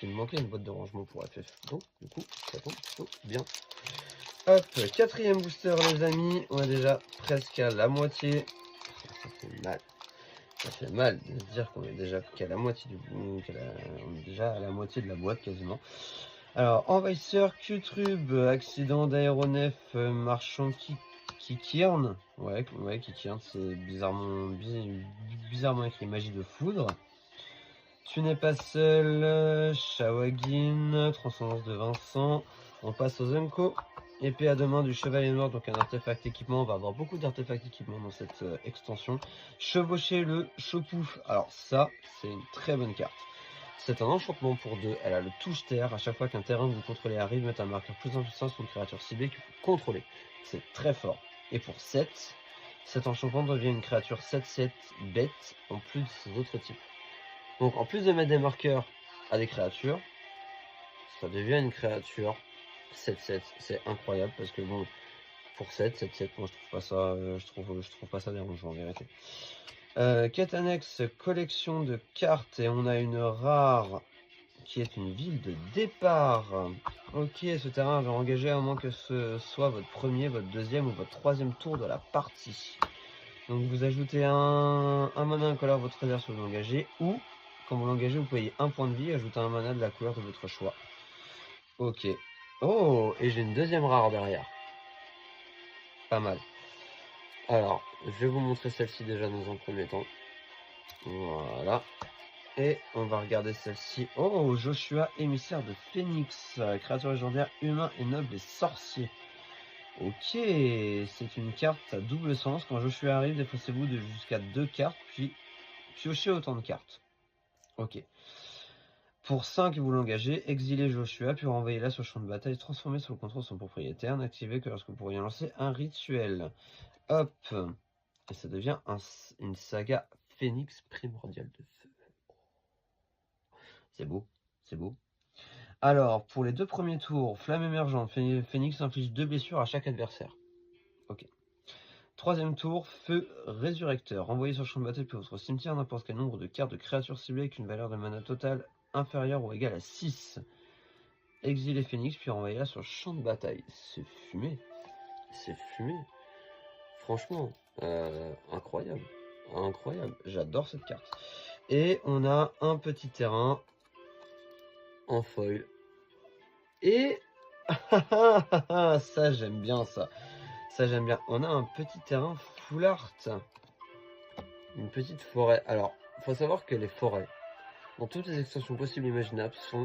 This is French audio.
Il me manquait une boîte de rangement pour FF. Donc, du coup, ça tombe plutôt bien. Hop, quatrième booster, les amis. On est déjà presque à la moitié. Ça fait mal. Ça fait mal de se dire qu'on est déjà qu'à la moitié du on est déjà à la moitié de la boîte quasiment. Alors, envahisseur, Q-Trube, accident d'aéronef, marchand Kikirn. Ouais, Kikirn, c'est bizarrement écrit magie de foudre. Tu n'es pas seul, Shawagin, transcendance de Vincent. On passe aux Unko. Épée à deux mains du Chevalier Noir, donc un artefact équipement. On va avoir beaucoup d'artefacts équipement dans cette extension. Chevaucher le Chopouf. Alors ça, c'est une très bonne carte. C'est un enchantement pour 2. Elle a le touche terre. À chaque fois qu'un terrain que vous contrôlez arrive, mettez un marqueur plus en puissance sur une créature ciblée que vous contrôlez. C'est très fort. Et pour 7, cet enchantement devient une créature 7-7 bête en plus de ses autres types. Donc en plus de mettre des marqueurs à des créatures, ça devient une créature 7-7. C'est incroyable parce que bon, pour 7-7, moi je trouve pas ça, je trouve pas ça dérangeant en vérité. Quête annexe, collection de cartes, et on a une rare qui est une ville de départ. Ok, ce terrain va engager à moins que ce soit votre premier, votre deuxième ou votre troisième tour de la partie. Donc vous ajoutez un mana incolore à votre réserve si vous l'engagez, ou quand vous l'engagez, vous payez un point de vie et ajoutez un mana de la couleur de votre choix. Ok. Oh, et j'ai une deuxième rare derrière. Pas mal. Alors, je vais vous montrer celle-ci déjà dans un premier temps. Voilà. Et on va regarder celle-ci. Oh, Joshua, émissaire de Phénix. Créature légendaire, humain et noble et sorcier. Ok, c'est une carte à double sens. Quand Joshua arrive, défaussez-vous de jusqu'à 2 cartes, puis piochez autant de cartes. Ok. Pour 5, vous l'engagez, exilez Joshua, puis renvoyez-la sur le champ de bataille, transformez sous le contrôle de son propriétaire, n'activez que lorsque vous pourriez lancer un rituel. Hop. Et ça devient une saga Phénix primordiale de feu. C'est beau, c'est beau. Alors, pour les 2 premiers tours, flamme émergente, Phénix inflige 2 blessures à chaque adversaire. Ok. Troisième tour, feu résurrecteur. Renvoyez sur le champ de bataille puis votre cimetière n'importe quel nombre de cartes de créatures ciblées avec une valeur de mana totale inférieure ou égale à 6. Exilez Phénix puis renvoyez-la sur le champ de bataille. C'est fumé. C'est fumé. Franchement, incroyable. Incroyable. J'adore cette carte. Et on a un petit terrain en foil. Et ça j'aime bien ça. Ça j'aime bien. On a un petit terrain full art. Une petite forêt. Alors, faut savoir que les forêts, dans toutes les extensions possibles et imaginables, sont